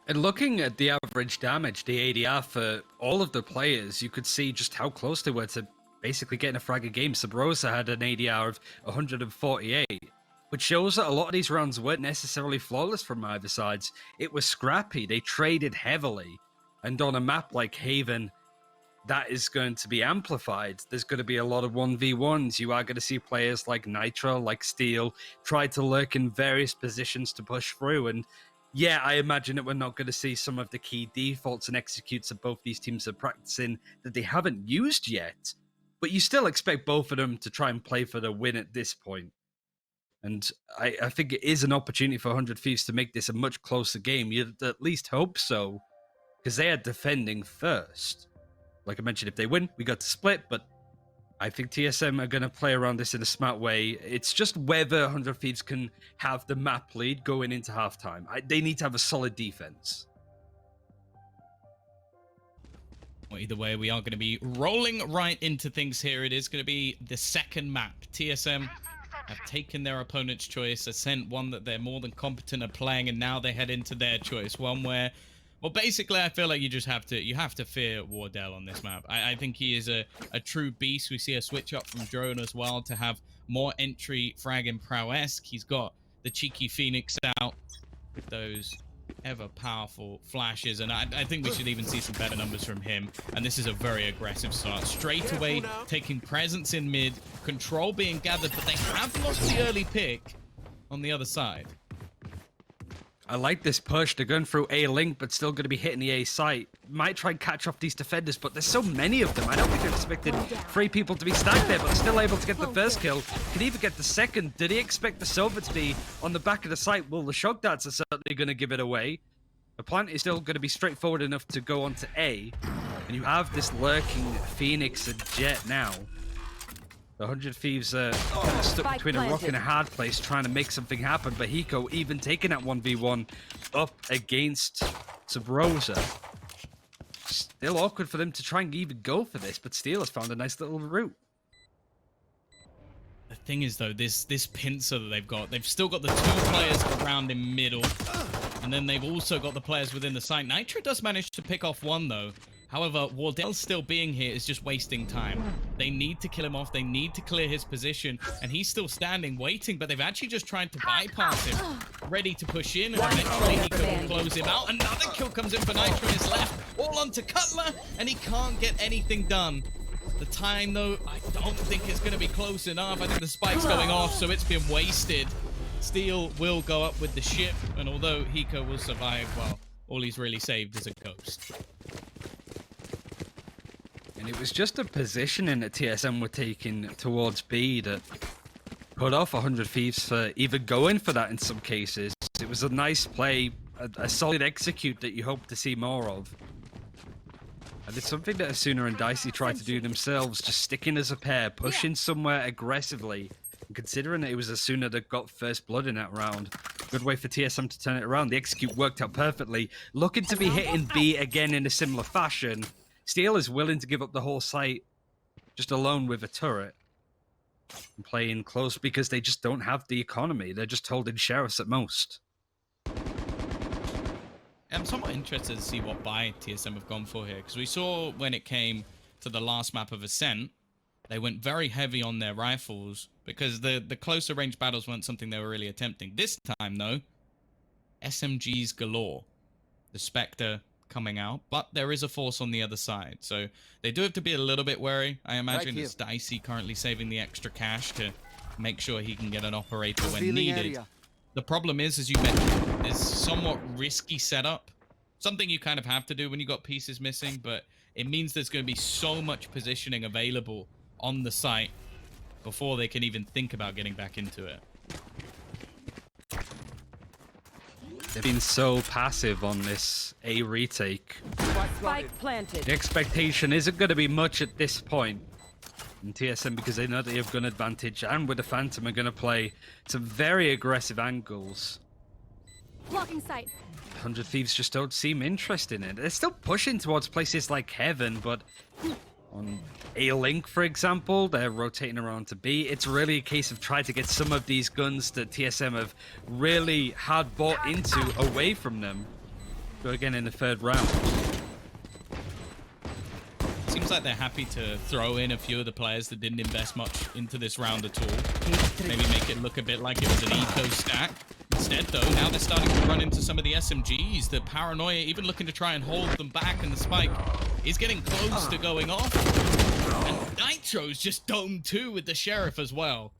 And looking at the average damage, the ADR for all of the players, you could see just how close they were to basically getting a frag a game. Subroza had an ADR of 148, which shows that a lot of these rounds weren't necessarily flawless from either sides. It was scrappy. They traded heavily. And on a map like Haven, that is going to be amplified. There's going to be a lot of 1v1s. You are going to see players like Nitro, like Steel, try to lurk in various positions to push through. And yeah, I imagine that we're not going to see some of the key defaults and executes that both these teams are practicing that they haven't used yet. But you still expect both of them to try and play for the win at this point. And I think it is an opportunity for 100 Thieves to make this a much closer game. You'd at least hope so, because they are defending first. Like I mentioned, if they win, we got to split, but I think TSM are going to play around this in a smart way. It's just whether 100 Thieves can have the map lead going into halftime. They need to have a solid defense. Well, either way, we are going to be rolling right into things here. It is going to be the second map. TSM have taken their opponent's choice, sent one that they're more than competent at playing, and now they head into their choice. One where, well, basically, I feel like you have to fear Wardell on this map. I think he is a true beast. We see a switch up from Drone as well to have more entry frag and prowess. He's got the cheeky Phoenix out with those ever powerful flashes, and I think we should even see some better numbers from him. And this is a very aggressive start. Straight away, taking presence in mid, control being gathered, but they have lost the early pick on the other side. I like this push. They're going through A link, but still going to be hitting the A site. Might try and catch off these defenders, but there's so many of them. I don't think they're expecting 3 people to be stacked there, but still able to get the first kill. Can even get the second. Did he expect the Sova to be on the back of the site? Well, the shock darts are certainly going to give it away. The plant is still going to be straightforward enough to go on to A. And you have this lurking Phoenix and Jett now. The 100 Thieves are kind of stuck between a rock and a hard place trying to make something happen, but Hiko even taking that 1v1 up against Subroza. Still awkward for them to try and even go for this, but Steel has found a nice little route. The thing is, though, this pincer that they've still got the 2 players around in middle, and then they've also got the players within the site. Nitro does manage to pick off one, though. However, Wardell still being here is just wasting time. They need to kill him off. They need to clear his position. And he's still standing, waiting. But they've actually just tried to bypass him. Ready to push in. And eventually he can close him out. Another kill comes in for Nitro on his left. All onto Cutler. And he can't get anything done. The time, though, I don't think it's going to be close enough. I think the spike's going off, so it's been wasted. Steel will go up with the ship. And although Hiko will survive, well, all he's really saved is a ghost. And it was just a positioning that TSM were taking towards B that put off 100 Thieves for even going for that in some cases. It was a nice play, a solid execute that you hope to see more of. And it's something that Asuna and Dicey tried to do themselves, just sticking as a pair, pushing somewhere aggressively. And considering that it was Asuna that got first blood in that round, good way for TSM to turn it around. The execute worked out perfectly. Looking to be hitting B again in a similar fashion. Steel is willing to give up the whole site just alone with a turret and playing close because they just don't have the economy. They're just holding sheriffs at most. I'm somewhat interested to see what buy TSM have gone for here, because we saw when it came to the last map of Ascent, they went very heavy on their rifles because the closer range battles weren't something they were really attempting. This time, though, SMGs galore. The Spectre coming out, but there is a force on the other side, so they do have to be a little bit wary. I imagine it's Dicey currently saving the extra cash to make sure he can get an operator when needed. The problem is, as you mentioned, it's somewhat risky setup, something you kind of have to do when you got pieces missing, but it means there's going to be so much positioning available on the site before they can even think about getting back into it. They've been so passive on this A retake. Spike planted. The expectation isn't going to be much at this point in TSM because they know they have gun advantage, and with the Phantom are going to play some very aggressive angles. Blocking sight. 100 Thieves just don't seem interested in it. They're still pushing towards places like Heaven, but on A Link, for example, they're rotating around to B. It's really a case of trying to get some of these guns that TSM have really hard bought into away from them. Go again in the third round. Seems like they're happy to throw in a few of the players that didn't invest much into this round at all. Maybe make it look a bit like it was an eco stack. Instead, though, now they're starting to run into some of the SMGs. The paranoia, even looking to try and hold them back, and the spike is getting close to going off. And Nitro's just domed too with the Sheriff as well.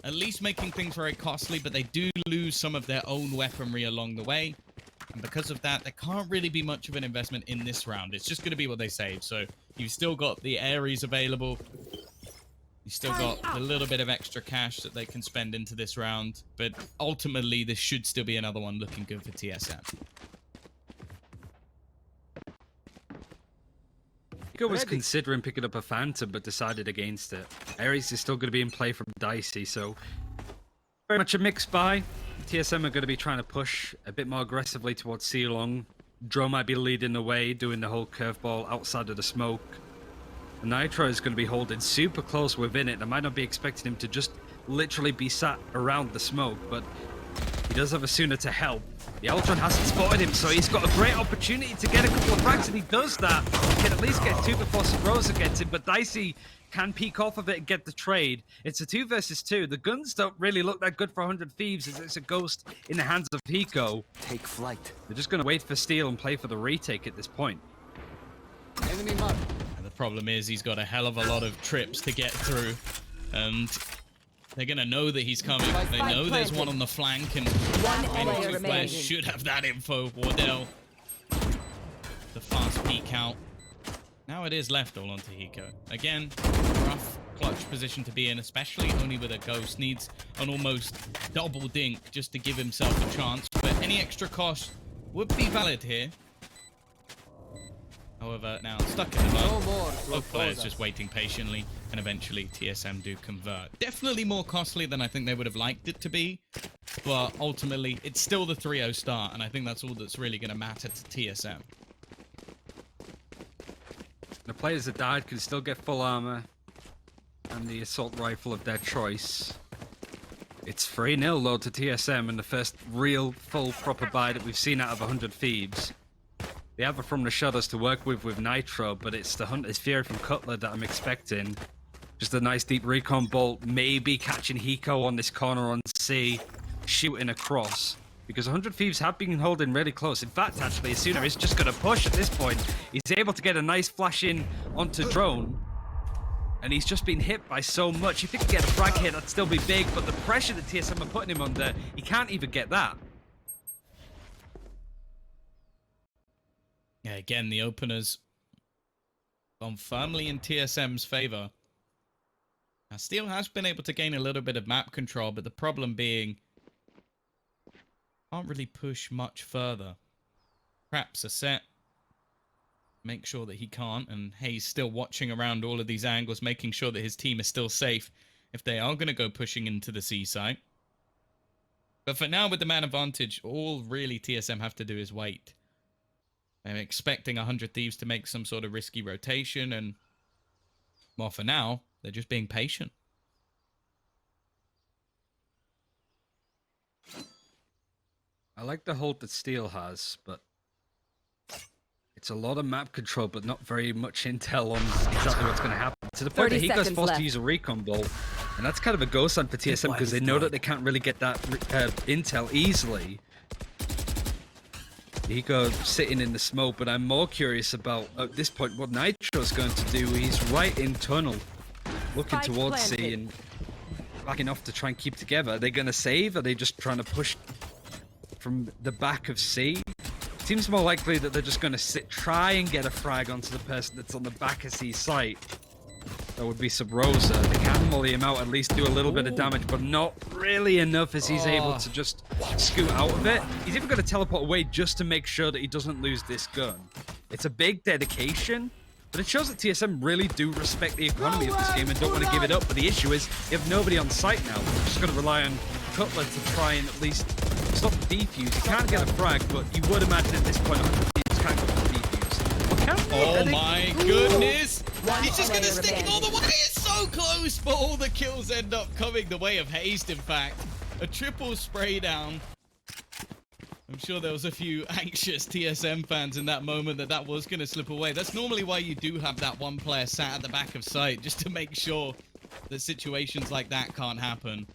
At least making things very costly, but they do lose some of their own weaponry along the way. And because of that, there can't really be much of an investment in this round. It's just going to be what they save. So you've still got the Ares available. You've still got a little bit of extra cash that they can spend into this round. But ultimately, this should still be another one looking good for TSM. Hiko was considering picking up a Phantom, but decided against it. Ares is still going to be in play from Dicey, so very much a mixed buy. TSM are going to be trying to push a bit more aggressively towards C-Long. Dro might be leading the way, doing the whole curveball outside of the smoke. And Nitro is going to be holding super close within it. I might not be expecting him to just literally be sat around the smoke, but he does have Asuna to help. The Ultron hasn't spotted him, so he's got a great opportunity to get a couple of frags, and he does that. He can at least get two before Subroza gets him, but Dicey can peek off of it and get the trade. It's a 2 versus 2. The guns don't really look that good for 100 Thieves, as it's a ghost in the hands of Hiko. Take flight. They're just going to wait for steal and play for the retake at this point. Enemy mark. And the problem is he's got a hell of a lot of trips to get through. And they're going to know that he's coming. They know there's one on the flank, and many two players should have that info. Wardell, the fast peek out. Now it is left all onto Hiko. Again, rough clutch position to be in, especially only with a ghost. Needs an almost double dink just to give himself a chance. But any extra cost would be valid here. However, now stuck in the mud. Both players just waiting patiently, and eventually TSM do convert. Definitely more costly than I think they would have liked it to be, but ultimately it's still the 3-0 start, and I think that's all that's really going to matter to TSM. The players that died can still get full armor and the assault rifle of their choice. It's 3-0 though to TSM, and the first real full proper buy that we've seen out of 100 Thieves. They have it from the shutters to work with Nitro, but it's the hunt is Fury from Cutler that I'm expecting. Just a nice deep recon bolt, maybe catching Hiko on this corner on C, shooting across. Because 100 Thieves have been holding really close. In fact, actually, Asuna is just going to push at this point. He's able to get a nice flash in onto Drone. And he's just been hit by so much. If he could get a frag hit, that'd still be big. But the pressure that TSM are putting him under, he can't even get that. Yeah, again, the openers gone firmly in TSM's favor. Now, Steel has been able to gain a little bit of map control, but the problem being can't really push much further. Traps are set. Make sure that he can't, and Hayes still watching around all of these angles, making sure that his team is still safe if they are going to go pushing into the C site. But for now, with the man advantage, all really TSM have to do is wait. I'm expecting 100 Thieves to make some sort of risky rotation, and well, for now, they're just being patient. I like the hold that Steel has, but it's a lot of map control, but not very much intel on exactly what's going to happen. To the point that he goes forced to use a recon ball, and that's kind of a ghost sign for TSM because they know that they can't really get that intel easily. Hiko sitting in the smoke, but I'm more curious about, at this point, what Nitro's going to do. He's right in tunnel, looking towards C and backing off to try and keep together. Are they going to save? Are they just trying to push from the back of C? Seems more likely that they're just going to try and get a frag onto the person that's on the back of C site. That would be Subroza. They can molly him out, at least do a little bit of damage, but not really enough as he's able to just scoot out of it. He's even going to teleport away just to make sure that he doesn't lose this gun. It's a big dedication, but it shows that TSM really do respect the economy of this game and don't want to give it up. But the issue is, you have nobody on site now. They're just going to rely on Cutler to try and at least stop the defuse. He can't get a frag, but you would imagine at this point, 100 Thieves can't go for the defuse. Oh my goodness! He's just gonna stick it all the way! It's so close, but all the kills end up coming the way of Hazed, in fact. A triple spray down. I'm sure there was a few anxious TSM fans in that moment that was going to slip away. That's normally why you do have that one player sat at the back of site, just to make sure that situations like that can't happen.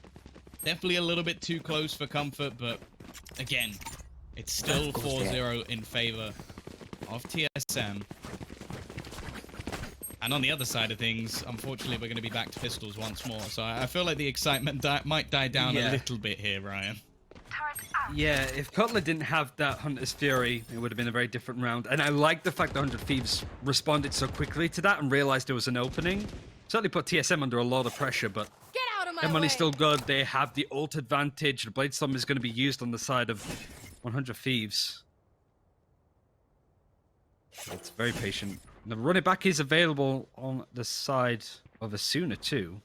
Definitely a little bit too close for comfort, but again, it's still 4-0 in favor of TSM. And on the other side of things, unfortunately, we're going to be back to pistols once more. So I feel like the excitement might die down a little bit here, Ryan. Yeah, if Cutler didn't have that Hunter's Fury, it would have been a very different round. And I like the fact that 100 Thieves responded so quickly to that and realized there was an opening. Certainly put TSM under a lot of pressure, but Get out of my their way. money's still good. They have the ult advantage. The Bladestorm is going to be used on the side of 100 Thieves. It's very patient. The running back is available on the side of Asuna too.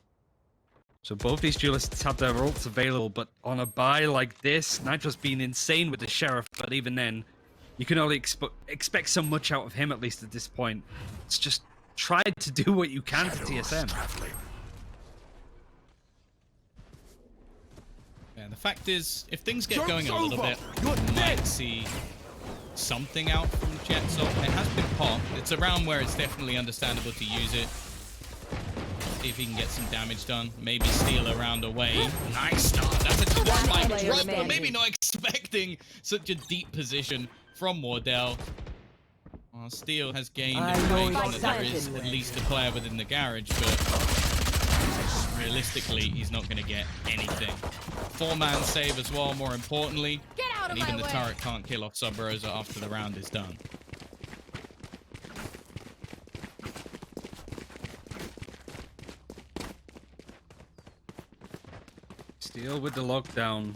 So both these duelists have their ults available, but on a buy like this, Nitro's been insane with the Sheriff, but even then, you can only expect so much out of him, at least at this point. It's just try to do what you can for TSM. Yeah, the fact is, if things get going a little bit, you might see something out from Jett. So it has been popped. It's a round where it's definitely understandable to use it. See if he can get some damage done. Maybe steal a round away. Nice start. That's a spike drop, but maybe not expecting such a deep position from Wardell. Well, Steel has gained information that there is at least a player within the garage, but realistically, he's not going to get anything. 4-man save as well, more importantly. Get out And of even my the way. turret can't kill off Subroza after the round is done. Steel with the lockdown.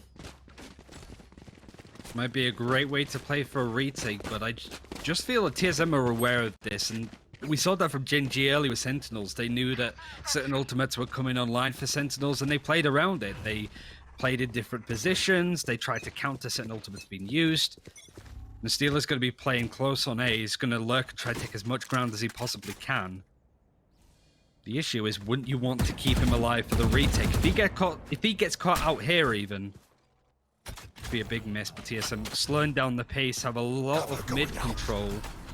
Might be a great way to play for a retake, but I just feel that TSM are aware of this, and we saw that from Gen G early with Sentinels. They knew that certain ultimates were coming online for Sentinels, and they played around it. They played in different positions. They tried to counter certain ultimates being used. The Steel is going to be playing close on A. He's going to lurk and try to take as much ground as he possibly can. The issue is, wouldn't you want to keep him alive for the retake? If he gets caught out here, even, it'd be a big miss. But TSM slowing down the pace, have a lot of mid control.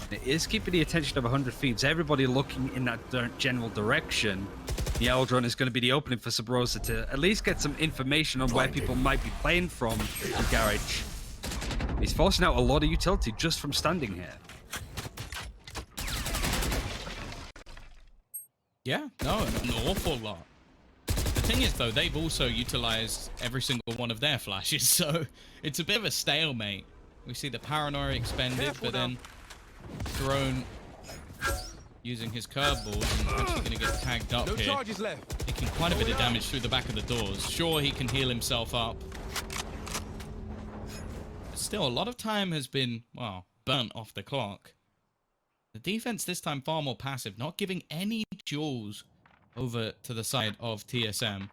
It is keeping the attention of 100 Thieves. Everybody looking in that general direction. The Eldron is going to be the opening for Subroza to at least get some information on where people might be playing from in Garage. He's forcing out a lot of utility just from standing here. Yeah, no, an awful lot. The thing is, though, they've also utilized every single one of their flashes, so it's a bit of a stalemate. We see the Paranoia expended, but then Drone using his curveballs and actually going to get tagged up here. Taking quite a bit of damage through the back of the doors. Sure, he can heal himself up. But still, a lot of time has been, well, burnt off the clock. The defense this time far more passive, not giving any jewels over to the side of TSM.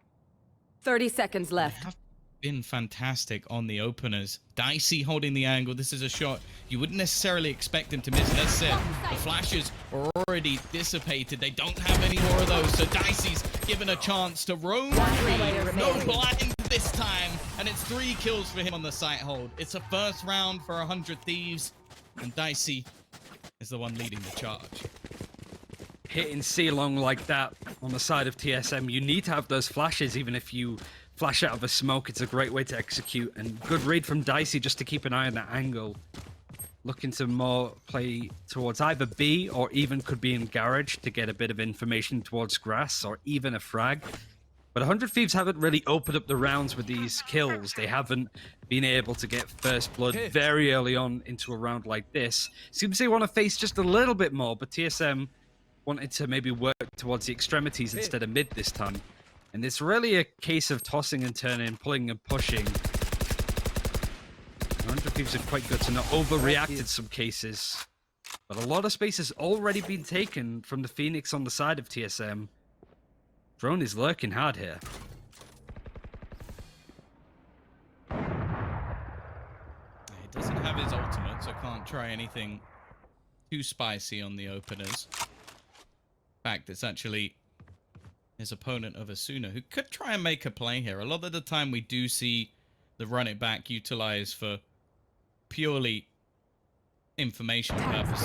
30 seconds left. Have been fantastic on the openers. Dicey holding the angle. This is a shot you wouldn't necessarily expect him to miss. That's it. The flashes are already dissipated. They don't have any more of those. So Dicey's given a chance to roam free. No blind this time. And it's 3 kills for him on the site hold. It's a first round for 100 Thieves. And Dicey is the one leading the charge. Hitting C-long like that on the side of TSM, you need to have those flashes. Even if you flash out of a smoke, it's a great way to execute. And good read from Dicey just to keep an eye on that angle. Looking to more play towards either B or even could be in Garage to get a bit of information towards Grass or even a frag. But 100 Thieves haven't really opened up the rounds with these kills. They haven't been able to get first blood very early on into a round like this. Seems they want to face just a little bit more, but TSM wanted to maybe work towards the extremities instead of mid this time. And it's really a case of tossing and turning, pulling and pushing. 100 Thieves are quite good to not overreact in some cases. But a lot of space has already been taken from the Phoenix on the side of TSM. Drone is lurking hard here. He doesn't have his ultimate, so can't try anything too spicy on the openers. In fact, it's actually his opponent of Asuna who could try and make a play here. A lot of the time we do see the run it back utilized for purely information purposes.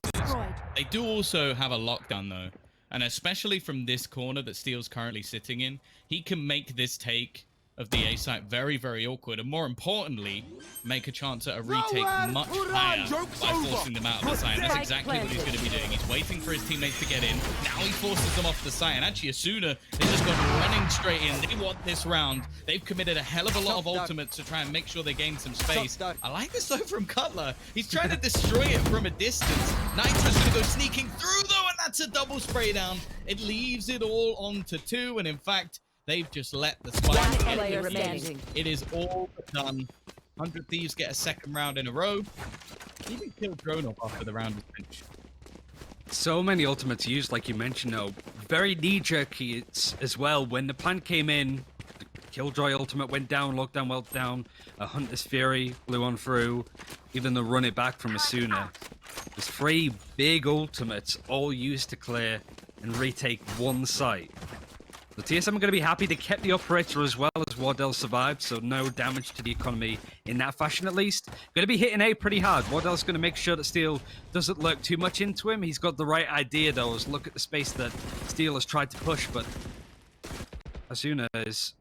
They do also have a lockdown though, and especially from this corner that Steel's currently sitting in, he can make this take of the A site very, very awkward, and more importantly, make a chance at a retake much higher by forcing them out of the site. And that's exactly what he's going to be doing. He's waiting for his teammates to get in. Now he forces them off the site, and actually Asuna, they just gone running straight in. They want this round. They've committed a hell of a lot of ultimates to try and make sure they gain some space. I like this though from Cutler. He's trying to destroy it from a distance. Nitro's going to go sneaking through though, and that's a double spray down. It leaves it all on to 2, and in fact, they've just let the spike get defused. It is all done. 100 Thieves get a second round in a row. Even killed Drone off after the round was finished. So many ultimates used, like you mentioned, though. Very knee-jerky as well. When the plant came in, the Killjoy ultimate went down, lockdown went down, a Hunter's Fury blew on through, even the run it back from Asuna. There's 3 big ultimates, all used to clear and retake one site. The TSM are going to be happy they kept the operator as well as Wardell survived, so no damage to the economy in that fashion at least. Going to be hitting A pretty hard. Wardell's going to make sure that Steel doesn't lurk too much into him. He's got the right idea though, as look at the space that Steel has tried to push, but Asuna is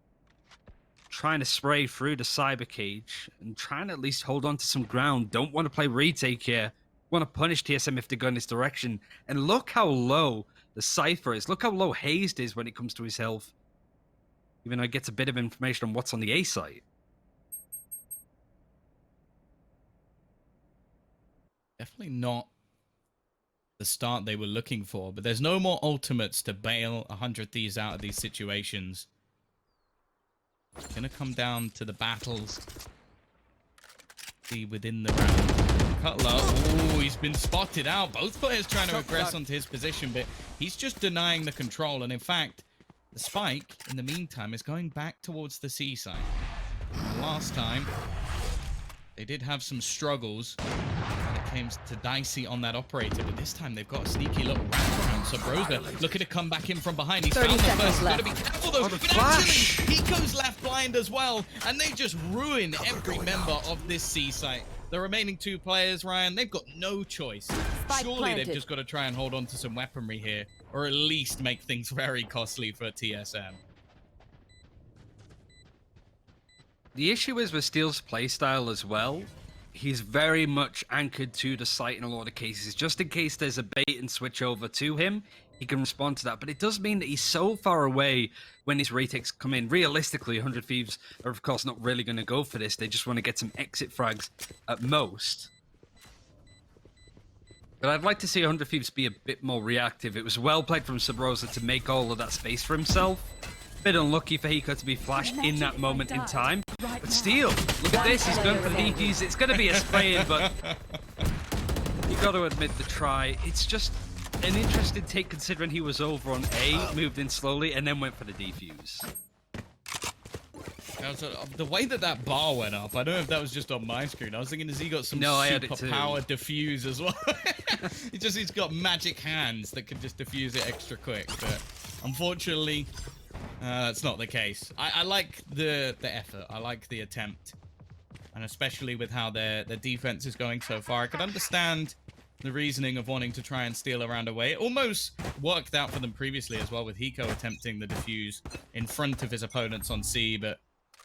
trying to spray through the cyber cage and trying to at least hold on to some ground. Don't want to play retake here. Want to punish TSM if they go in this direction. And look how low the Cypher is. Look how low Hazed is when it comes to his health. Even though it gets a bit of information on what's on the A site. Definitely not the start they were looking for, but there's no more ultimates to bail 100 Thieves out of these situations. It's gonna come down to the battles. See within the round. Cutler, oh, he's been spotted out. Both players trying to aggress onto his position, but he's just denying the control. And in fact, the spike, in the meantime, is going back towards the C side. Last time, they did have some struggles when it came to Dicey on that operator, but this time they've got a sneaky little wraparound. Subroza looking to come back in from behind. He's found the first. He's got to be careful though. But actually, Hiko's left blind as well, and they just ruin every member of this C site. The remaining 2 players, Ryan, they've got no choice. Surely they've just got to try and hold on to some weaponry here, or at least make things very costly for TSM. The issue is with Steel's playstyle as well. He's very much anchored to the site in a lot of cases. Just in case there's a bait and switch over to him, he can respond to that. But it does mean that he's so far away when his retakes come in. Realistically, 100 Thieves are, of course, not really going to go for this. They just want to get some exit frags at most. But I'd like to see 100 Thieves be a bit more reactive. It was well played from Subroza to make all of that space for himself. Bit unlucky for Hiko to be flashed in that moment in time. But Steel, look at this. He's going for the defuse. It's going to be a spray-in, but you got to admit the try. It's just an interesting take considering he was over on A, moved in slowly, and then went for the defuse. The way that bar went up, I don't know if that was just on my screen. I was thinking, has he got some super power diffuse as well? He's got magic hands that can just diffuse it extra quick. But unfortunately, that's not the case. I like the effort. I like the attempt. And especially with how their defense is going so far, I could understand the reasoning of wanting to try and steal around away. It almost worked out for them previously as well, with Hiko attempting the defuse in front of his opponents on C, but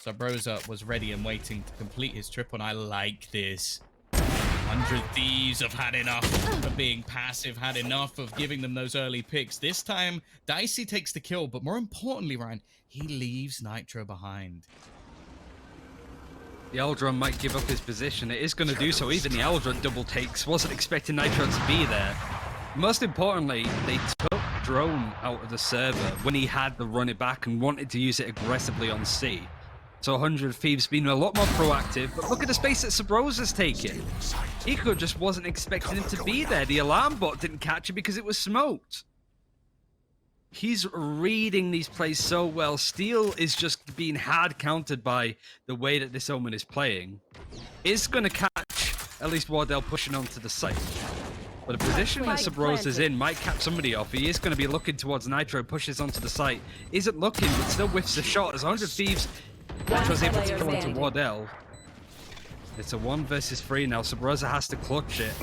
Subroza was ready and waiting to complete his triple, and I like this. 100 Thieves have had enough of being passive, had enough of giving them those early picks. This time, Dicey takes the kill, but more importantly, Ryan, he leaves Nitro behind. The Aldron might give up his position. It is going to do so. Even the Aldron double takes. Wasn't expecting Nitro to be there. Most importantly, they took Drone out of the server when he had the run it back and wanted to use it aggressively on C. So 100 Thieves being a lot more proactive, but look at the space that Subroza's taken. Hiko just wasn't expecting him to be there. The alarm bot didn't catch him because it was smoked. He's reading these plays so well. Steel is just being hard countered by the way that this Omen is playing. Is going to catch at least Wardell pushing onto the site. But the position that Subroza's in might cap somebody off. He is going to be looking towards Nitro, pushes onto the site. Isn't looking, but still whiffs the shot as 100 Thieves. Nitro's able to come onto Wardell. It's a 1 versus 3 now. Subroza has to clutch it.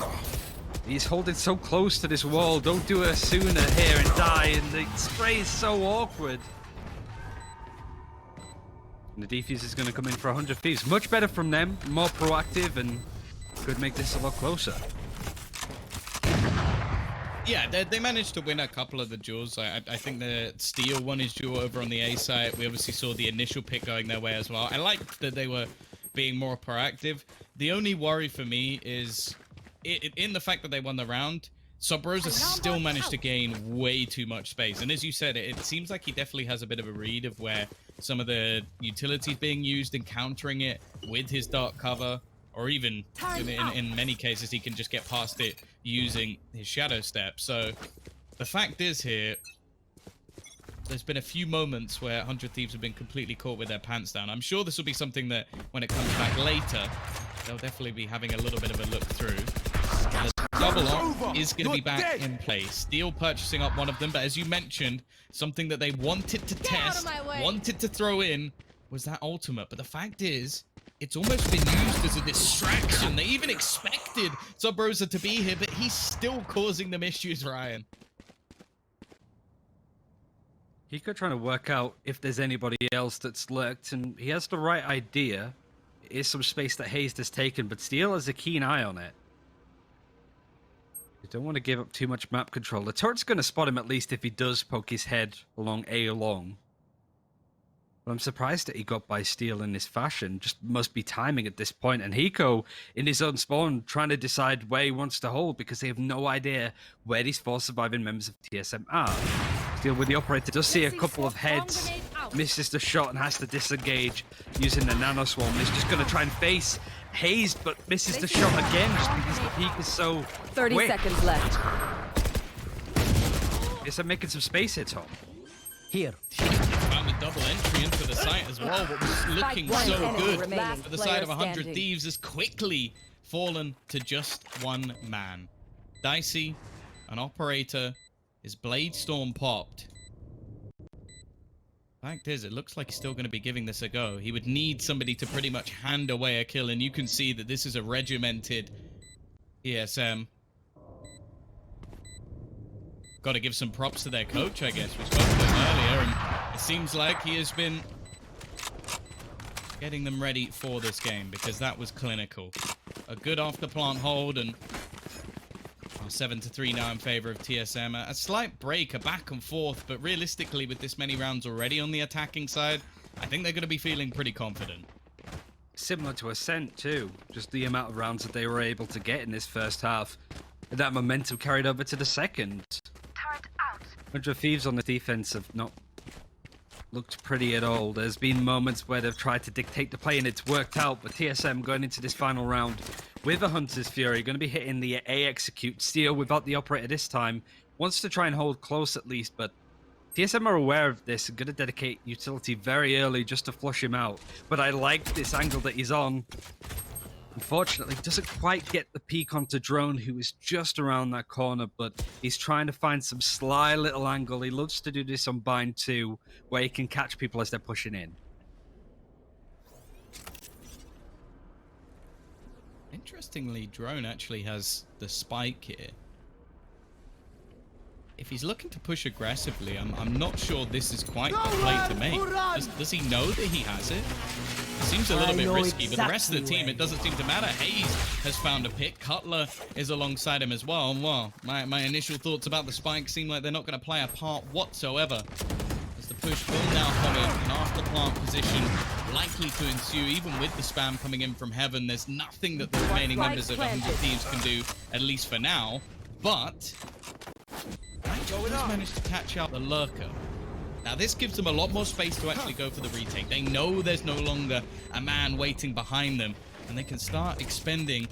He's holding so close to this wall. Don't do a Asuna here and die. And the spray is so awkward. And the defuse is going to come in for 100 Thieves. Much better from them. More proactive and could make this a lot closer. Yeah, they managed to win a couple of the duels. I think the Steel won his duel over on the A side. We obviously saw the initial pick going their way as well. I liked that they were being more proactive. The only worry for me is in the fact that they won the round, Subroza still managed to gain way too much space. And as you said, it seems like he definitely has a bit of a read of where some of the utilities being used and countering it with his dark cover, or even in many cases, he can just get past it using his shadow step. So the fact is here, there's been a few moments where 100 Thieves have been completely caught with their pants down. I'm sure this will be something that when it comes back later, they'll definitely be having a little bit of a look through. The double up is going to be back in place. Steel purchasing up one of them, but as you mentioned, something that they wanted to test, wanted to throw in, was that ultimate. But the fact is, it's almost been used as a distraction. They even expected Subroza to be here, but he's still causing them issues, Ryan. Hiko trying to work out if there's anybody else that's lurked, and he has the right idea. It is some space that Hazed has taken, but Steel has a keen eye on it. You don't want to give up too much map control. The turret's going to spot him at least if he does poke his head along A long. But I'm surprised that he got by Steel in this fashion. Just must be timing at this point. And Hiko, in his own spawn, trying to decide where he wants to hold because they have no idea where these 4 surviving members of TSM are. Steel with the operator does see a couple of heads, misses the shot and has to disengage using the nano swarm. He's just going to try and face Hazed, but misses the shot again just because the peak is so 30 quick. seconds left. Yes, I'm making some space here, Tom. Here. Found a double entry into the site as well. What was looking so good for the side of 100 Thieves has quickly fallen to just one man. Dicey, an operator, his Blade Storm popped. Fact is, it looks like he's still going to be giving this a go. He would need somebody to pretty much hand away a kill, and you can see that this is a regimented TSM. Got to give some props to their coach, I guess. We spoke to him earlier, and it seems like he has been getting them ready for this game, because that was clinical. A good off-the-plant hold, and 7-3 now in favor of TSM. A slight break, a back and forth, but realistically, with this many rounds already on the attacking side, I think they're going to be feeling pretty confident. Similar to Ascent too, just the amount of rounds that they were able to get in this first half. And that momentum carried over to the second. 100 Thieves on the defense have not looked pretty at all. There's been moments where they've tried to dictate the play and it's worked out, but TSM going into this final round with a Hunter's Fury, going to be hitting the A execute. Steel without the operator this time, wants to try and hold close at least, but TSM are aware of this and going to dedicate utility very early just to flush him out. But I like this angle that he's on. Unfortunately, doesn't quite get the peek onto Drone, who is just around that corner, but he's trying to find some sly little angle. He loves to do this on Bind 2, where he can catch people as they're pushing in. Interestingly, Drone actually has the spike here. If he's looking to push aggressively, I'm not sure this is quite the play to make. Does he know that he has it? It seems a little bit risky, but the rest of the team, it doesn't seem to matter. Hazed has found a pick. Cutler is alongside him as well. And well, my initial thoughts about the spike seem like they're not going to play a part whatsoever, as the push will now come in. An after-plant position likely to ensue, even with the spam coming in from heaven. There's nothing that the remaining members of 100 Thieves can do, at least for now. But Nitro has managed to catch out the lurker. Now this gives them a lot more space to actually go for the retake. They know there's no longer a man waiting behind them, and they can start expending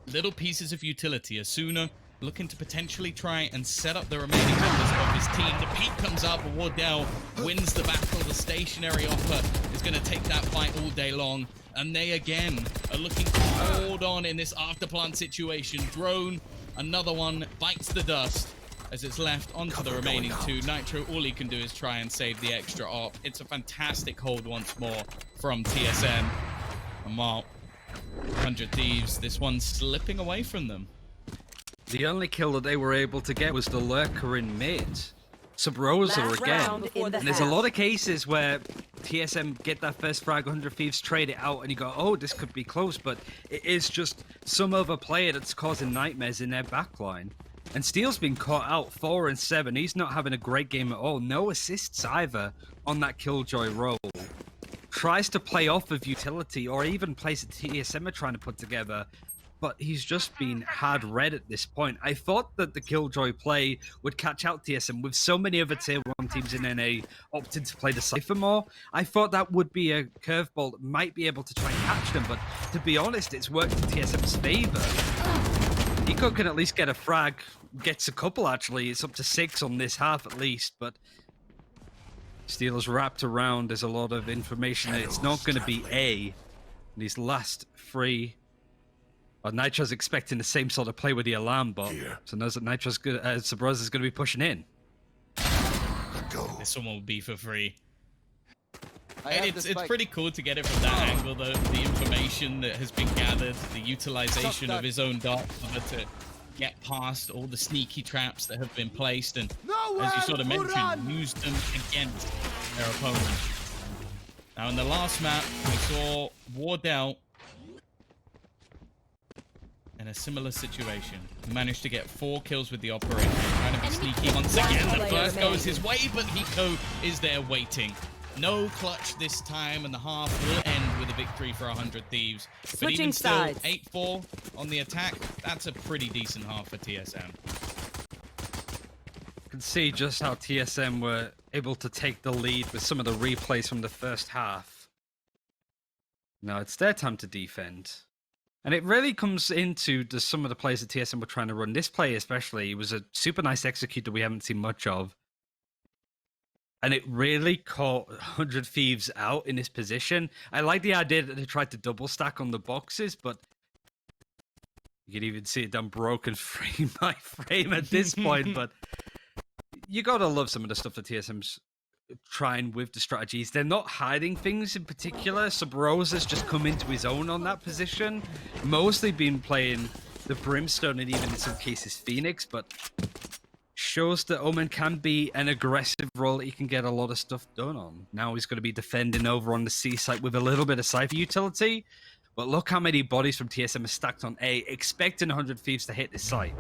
little pieces of utility. Asuna looking to potentially try and set up the remaining members of his team. The peak comes up, Wardell wins the battle. The stationary offer is going to take that fight all day long, and they again are looking to hold on in this afterplant situation. Drone, another one, bites the dust as it's left onto the remaining two. Nitro, all he can do is try and save the extra op. It's a fantastic hold once more from TSM. And while 100 Thieves, this one's slipping away from them. The only kill that they were able to get was the lurker in mid. Subroza Last again. round in the And there's a half. lot of cases where TSM get that first frag, 100 Thieves trade it out, and you go, oh, this could be close, but it is just some other player that's causing nightmares in their backline. And Steel's been caught out 4 and 7. He's not having a great game at all. No assists either on that Killjoy role. Tries to play off of utility or even plays a TSM are trying to put together, but he's just been hard read at this point. I thought that the Killjoy play would catch out TSM with so many other tier 1 teams in NA opted to play the Cypher more. I thought that would be a curveball that might be able to try and catch them, but to be honest, it's worked in TSM's favor. Hiko can at least get a frag, gets a couple actually. It's up to 6 on this half at least, but Steelers wrapped around. There's a lot of information that it's not going to be A in these last 3. Nitro's expecting the same sort of play with the alarm bot, so knows that Nitro's good. Subroza's going to be pushing in. This one will be for free. I And have it's the spike. pretty cool to get it from that angle, though. The information that has been gathered, the utilization of his own dart cover to get past all the sneaky traps that have been placed, and as you sort of mentioned, use them against their opponent. Now, in the last map, we saw Wardell in a similar situation. He managed to get 4 kills with the operator, trying to be sneaky once again. The first goes his way, but Hiko is there waiting. No clutch this time, and the half will end with a victory for 100 Thieves. But Switching even still, sides. 8-4 on the attack. That's a pretty decent half for TSM. You can see just how TSM were able to take the lead with some of the replays from the first half. Now it's their time to defend. And it really comes into some of the plays that TSM were trying to run. This play especially, it was a super nice executor we haven't seen much of. And it really caught 100 Thieves out in this position. I like the idea that they tried to double stack on the boxes, but you can even see it done broken frame by frame at this point. But you gotta love some of the stuff that TSM's trying with the strategies. They're not hiding things in particular. Subroza's just come into his own on that position. Mostly been playing the Brimstone and even in some cases Phoenix, but shows that Omen can be an aggressive role that he can get a lot of stuff done on. Now he's going to be defending over on the C site with a little bit of Cypher utility, but look how many bodies from TSM are stacked on A, expecting 100 Thieves to hit this site.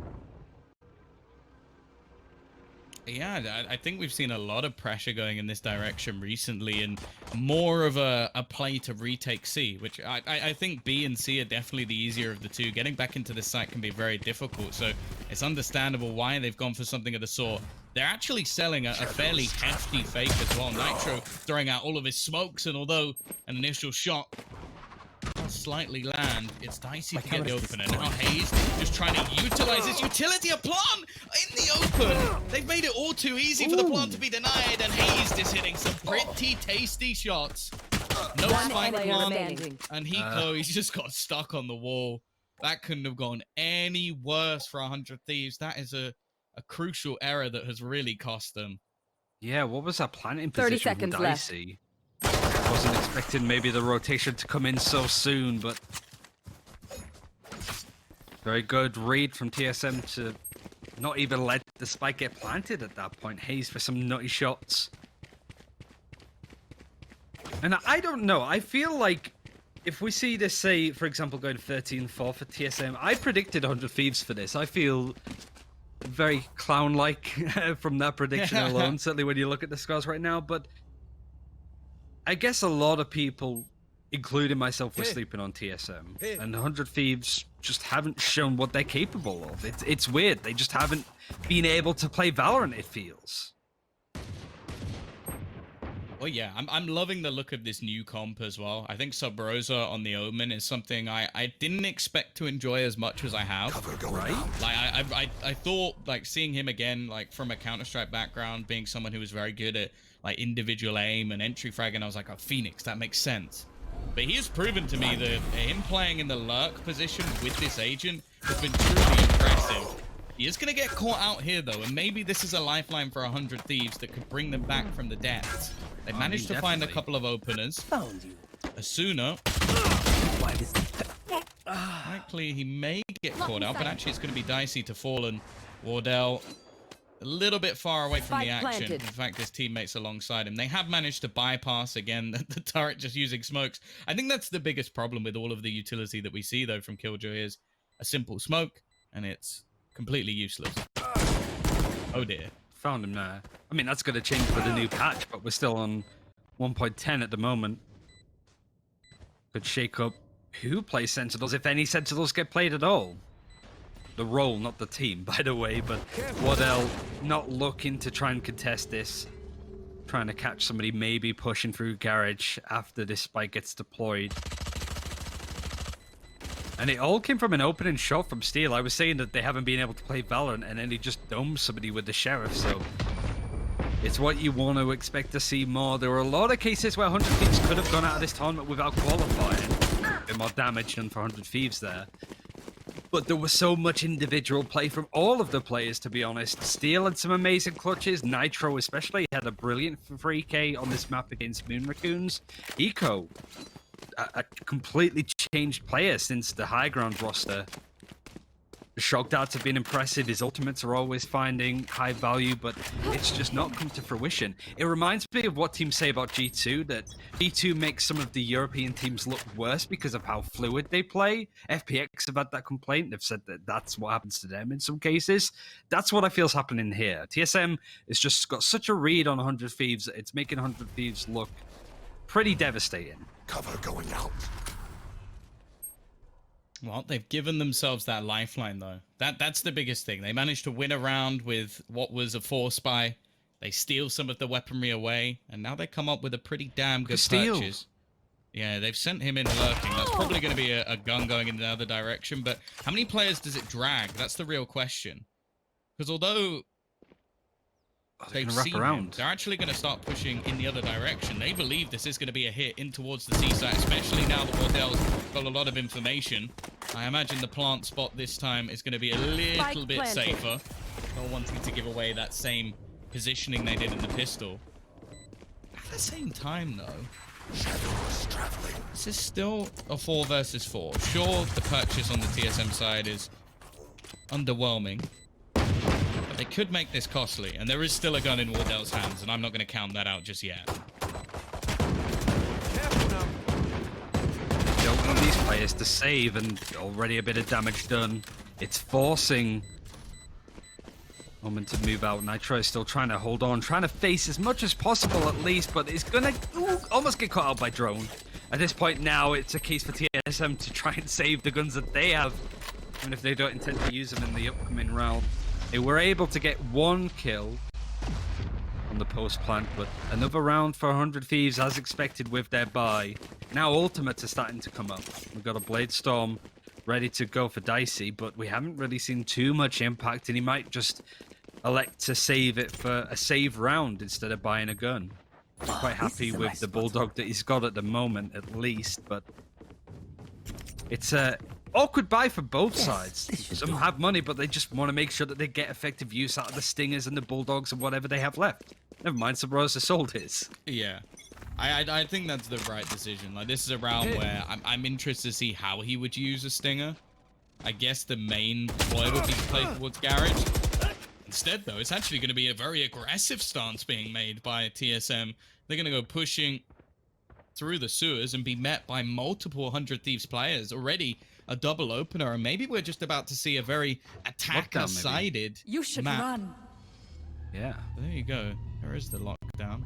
Yeah, I think we've seen a lot of pressure going in this direction recently, and more of a play to retake C, which I think B and C are definitely the easier of the two. Getting back into this site can be very difficult, so it's understandable why they've gone for something of the sort. They're actually selling a fairly hefty fake as well. Nitro throwing out all of his smokes, and although an initial shot does slightly land, it's Dicey to get the opener. Now hazed just trying to utilize his utility. A plant in the open. They've made it all too easy for the plant to be denied, and hazed is hitting some pretty tasty shots. No One spike enemy plant, remaining. and Hiko, he's just got stuck on the wall. That couldn't have gone any worse for 100 Thieves. That is a crucial error that has really cost them. Yeah, what was that planting 30 position from seconds left. Dicey? Wasn't expecting maybe the rotation to come in so soon, but very good read from TSM to not even let the spike get planted at that point. Hayes for some nutty shots. And I don't know, I feel like if we see this, say, for example, going 13-4 for TSM, I predicted 100 Thieves for this. I feel very clown-like from that prediction alone, certainly when you look at the scores right now, but I guess a lot of people, including myself, were sleeping on TSM. And 100 Thieves just haven't shown what they're capable of. It's weird. They just haven't been able to play Valorant, it feels. Well, yeah, I'm loving the look of this new comp as well. I think Subroza on the Omen is something I didn't expect to enjoy as much as I have. Right? Like, I thought, like, seeing him again, like, from a Counter-Strike background, being someone who was very good at, like, individual aim and entry frag, and I was like, oh, Phoenix, that makes sense. But he has proven to me that him playing in the lurk position with this agent has been truly impressive. He is going to get caught out here, though, and maybe this is a lifeline for 100 Thieves that could bring them back from the depths. They managed to find a couple of openers. Found you. Asuna. Why this? likely he may get caught out, but actually it's going to be Dicey to fall, and Wardell a little bit far away from the action. In fact, his teammates alongside him. They have managed to bypass, again, the turret just using smokes. I think that's the biggest problem with all of the utility that we see, though, from Killjoy is a simple smoke, and it's completely useless. Oh, dear. Found him there. I mean, that's going to change for the new patch, but we're still on 1.10 at the moment. Could shake up who plays Sentinels, if any Sentinels get played at all. The role, not the team, by the way, but Wardell not looking to try and contest this. Trying to catch somebody maybe pushing through garage after this spike gets deployed. And it all came from an opening shot from Steel. I was saying that they haven't been able to play Valorant, and then he just domed somebody with the Sheriff, so it's what you want to expect to see more. There were a lot of cases where 100 Thieves could have gone out of this tournament without qualifying. A bit more damage done for 100 Thieves there. But there was so much individual play from all of the players, to be honest. Steel had some amazing clutches. Nitro especially had a brilliant 3K on this map against Moon Raccoons. Hiko, a completely changed player since the high ground roster. The shock darts have been impressive. His ultimates are always finding high value, but it's just not come to fruition. It reminds me of what teams say about G2, that G2 makes some of the European teams look worse because of how fluid they play. FPX have had that complaint. They've said that that's what happens to them in some cases. That's what I feel is happening here. TSM has just got such a read on 100 Thieves that it's making 100 Thieves look pretty devastating. Cover going out. Well, they've given themselves that lifeline, though. That's the biggest thing. They managed to win a round with what was a 4-spy. They steal some of the weaponry away, and now they come up with a pretty damn good purchase. Yeah, they've sent him in lurking. That's probably going to be a gun going in the other direction, but how many players does it drag? That's the real question. Because although they've seen him, they're actually going to start pushing in the other direction. They believe this is going to be a hit in towards the seaside, especially now that Wardell's got a lot of information. I imagine the plant spot this time is going to be a little bit safer. Not wanting to give away that same positioning they did in the pistol. At the same time, though, this is still a 4 versus 4. Sure, the purchase on the TSM side is underwhelming. They could make this costly, and there is still a gun in Wardell's hands, and I'm not going to count that out just yet. Don't want these players to save, and already a bit of damage done. It's forcing Omen to move out. Nitro is still trying to hold on, trying to face as much as possible at least, but it's going to almost get caught out by drone. At this point now, it's a case for TSM to try and save the guns that they have, even if they don't intend to use them in the upcoming round. They were able to get 1 kill on the post plant, but another round for 100 Thieves as expected with their buy. Now ultimates are starting to come up. We've got a Blade Storm ready to go for Dicey, but we haven't really seen too much impact, and he might just elect to save it for a save round instead of buying a gun. He's quite happy with the Bulldog that he's got at the moment, at least, but it's a awkward buy for both sides. Some have money, but they just want to make sure that they get effective use out of the Stingers and the Bulldogs and whatever they have left. Never mind, Subroza sold his. Yeah. I think that's the right decision. Like, this is a round where I'm interested to see how he would use a Stinger. I guess the main ploy would be to play towards Garage. Instead, though, it's actually going to be a very aggressive stance being made by TSM. They're going to go pushing through the sewers and be met by multiple 100 Thieves players. Already a double opener, and maybe we're just about to see a very attacker-sided You should map. run. Yeah. There you go. There is the lockdown.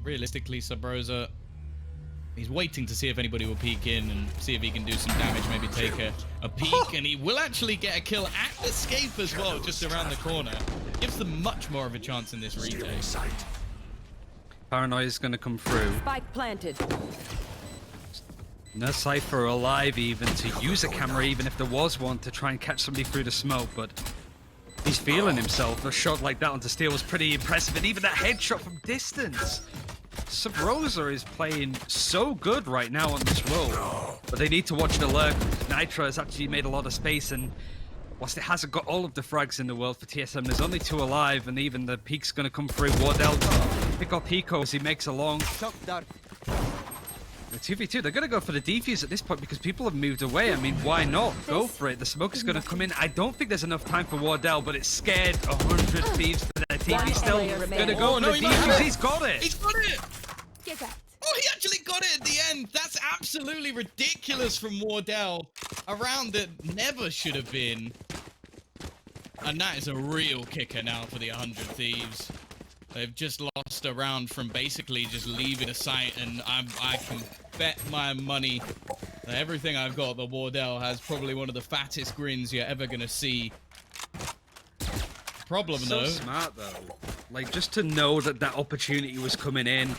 Realistically, Subroza, he's waiting to see if anybody will peek in and see if he can do some damage, maybe take a peek, and he will actually get a kill at Escape as well, just around the corner. Gives them much more of a chance in this retake. Paranoia is going to come through. Spike planted. No Cypher alive even to use a camera, even if there was one, to try and catch somebody through the smoke, but he's feeling himself. A shot like that onto Steel was pretty impressive, and even that headshot from distance. Subroza is playing so good right now on this role, but they need to watch the lurk. Nitro has actually made a lot of space, and whilst it hasn't got all of the frags in the world for TSM, there's only 2 alive, and even the peek's going to come through. Wardell pick up Hiko as he makes a long. This 2v2. They're going to go for the defuse at this point because people have moved away. I mean, why not? Go for it. The smoke is going to come in. I don't think there's enough time for Wardell, but it's scared 100 Thieves for their team. He's still going to go for the defuse. He's got it. He's got it. Get that. Oh, he actually got it at the end. That's absolutely ridiculous from Wardell. A round that never should have been. And that is a real kicker now for the 100 Thieves. They've just lost a round from basically just leaving a site, and I can bet my money that everything I've got, the Wardell has probably one of the fattest grins you're ever going to see. Problem, so though. Smart, though. Like, just to know that that opportunity was coming in.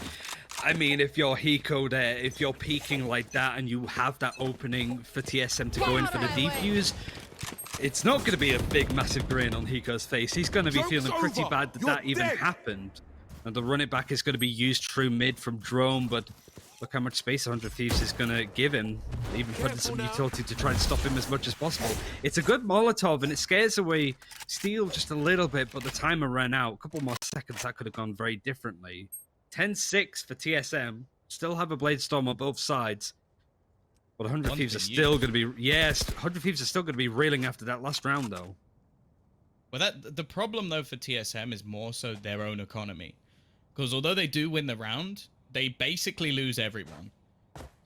I mean, if you're Hiko there, if you're peeking like that and you have that opening for TSM to go in for the defuse, it's not going to be a big, massive grin on Hiko's face. He's going to be feeling pretty bad that that even happened. And the run it back is going to be used through mid from drone, but look how much space 100 Thieves is going to give him, even putting some utility to try and stop him as much as possible. It's a good Molotov, and it scares away Steel just a little bit, but the timer ran out. A couple more seconds, that could have gone very differently. 10-6 for TSM. Still have a Blade Storm on both sides. But 100 Thieves are still going to be... Yes, 100 Thieves are still going to be reeling after that last round, though. Well, the problem, though, for TSM is more so their own economy. Because although they do win the round, they basically lose everyone.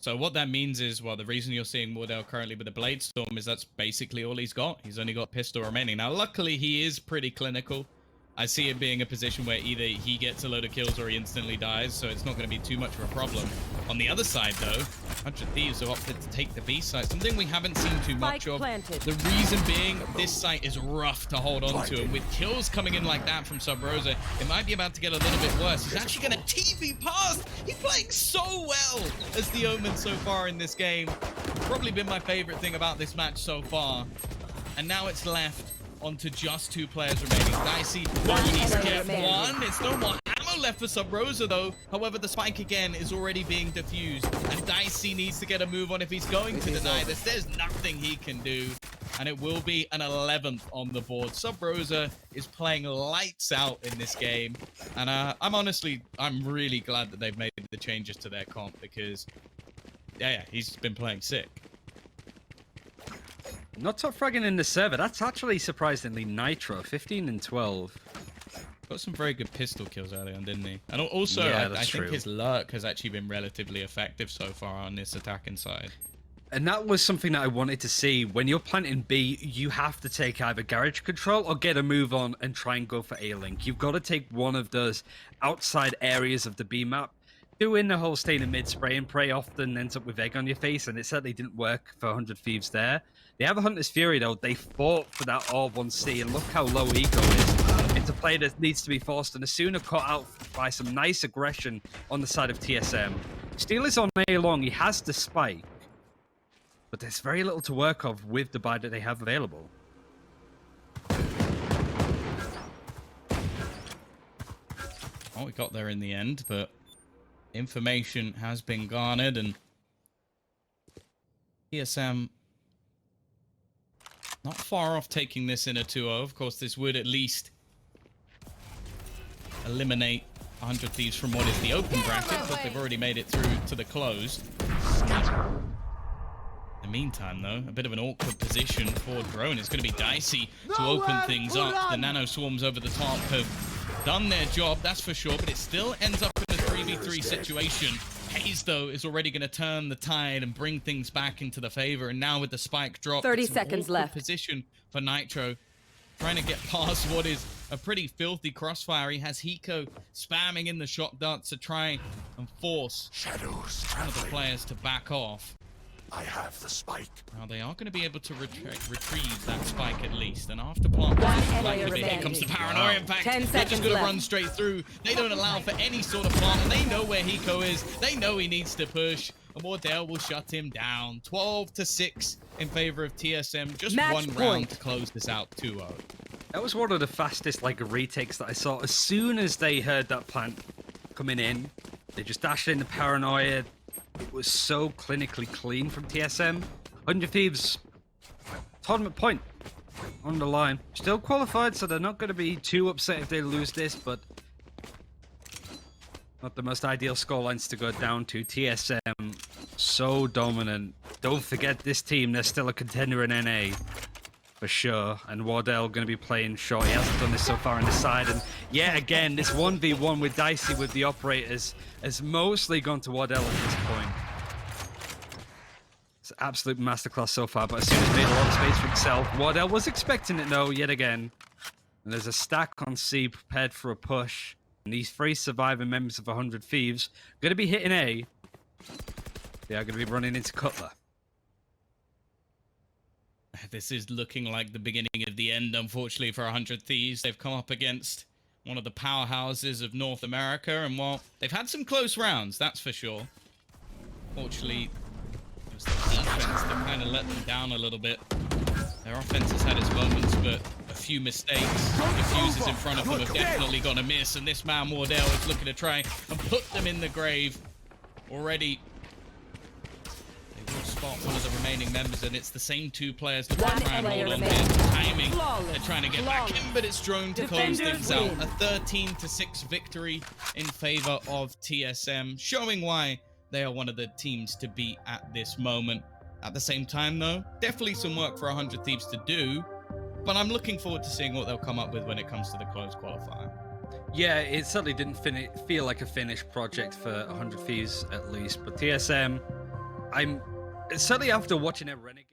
So what that means is, well, the reason you're seeing Wardell currently with the Blade Storm is that's basically all he's got. He's only got pistol remaining. Now, luckily, he is pretty clinical. I see it being a position where either he gets a load of kills or he instantly dies, so it's not going to be too much of a problem. On the other side, though, 100 Thieves have opted to take the B site, something we haven't seen too much of. The reason being, this site is rough to hold on to, and with kills coming in like that from Subroza, it might be about to get a little bit worse. He's actually going to TV past. He's playing so well as the Omen so far in this game. Probably been my favorite thing about this match so far. And now it's left onto just 2 players remaining. Dicey needs to get one. It's no more ammo left for Subroza, though. However, the spike again is already being defused, and Dicey needs to get a move on if he's going to deny this. There's nothing he can do, and it will be an 11th on the board. Subroza is playing lights out in this game, and I'm really glad that they've made the changes to their comp, because yeah, he's been playing sick. Not top fragging in the server. That's actually surprisingly Nitro, 15 and 12. Got some very good pistol kills early on, didn't he? And also, yeah, I think his lurk has actually been relatively effective so far on this attacking side. And that was something that I wanted to see. When you're planting B, you have to take either garage control or get a move on and try and go for A-Link. You've got to take one of those outside areas of the B map. Doing the whole staying in mid spray and pray often ends up with egg on your face, and it certainly didn't work for 100 Thieves there. They have a Hunter's Fury, though. They fought for that R1C, and look how low Hiko is. It's a play that needs to be forced, and Asuna caught out by some nice aggression on the side of TSM. Steel is on A long. He has the spike, but there's very little to work off with the buy that they have available. Oh, we got there in the end, but information has been garnered, and TSM not far off taking this in a 2-0. Of course, this would at least eliminate 100 Thieves from what is the open bracket, but they've already made it through to the closed. In the meantime, though, a bit of an awkward position for Drone. It's going to be Dicey to open things up. The nano swarms over the top have done their job, that's for sure, but it still ends up in a 3v3 situation. Hazed, though, is already going to turn the tide and bring things back into the favor, and now with the spike drop, 30 seconds left. Position for Nitro, trying to get past what is a pretty filthy crossfire. He has Hiko spamming in the shock darts to try and force one of the players to back off. I have the spike. Now they are going to be able to retrieve that spike at least, and after plant here comes the paranoia. In fact, they're just going to run straight through. They don't allow for any sort of plant, and they know where Hiko is. They know he needs to push, and Wardell will shut him down. 12-6 in favor of TSM. Just one round to close this out. 2-0. That was one of the fastest retakes that I saw. As soon as they heard that plant coming in, they just dashed in the paranoia. It was so clinically clean from TSM. 100 Thieves, tournament point on the line. Still qualified, so they're not going to be too upset if they lose this, but not the most ideal scorelines to go down to. TSM So dominant. Don't forget this team, they're still a contender in NA. For sure. And Wardell going to be playing short. He hasn't done this so far on the side. And yet again, this 1v1 with Dicey with the operators has mostly gone to Wardell at this point. It's an absolute masterclass so far, but Asuna's made a lot of space for himself. Wardell was expecting it though, yet again. And there's a stack on C prepared for a push. And these 3 surviving members of 100 Thieves going to be hitting A. They are going to be running into Cutler. This is looking like the beginning of the end, unfortunately, for 100 Thieves. They've come up against one of the powerhouses of North America, and while they've had some close rounds, that's for sure. Fortunately, it was the defense that kind of let them down a little bit. Their offense has had its moments, but a few mistakes. The fuses in front of them have definitely gone to miss, and this man, Wardell, is looking to try and put them in the grave already. They will spot one of the remaining members, and it's the same 2 players that One try and player hold on remaining. to timing. They're trying to get back in, Flawless. but it's drone to close Defenders things out. win. A 13-6 victory in favor of TSM, showing why they are one of the teams to beat at this moment. At the same time, though, definitely some work for 100 Thieves to do, but I'm looking forward to seeing what they'll come up with when it comes to the closed qualifier. Yeah, it certainly didn't feel like a finished project for 100 Thieves at least, but TSM, certainly after watching it running.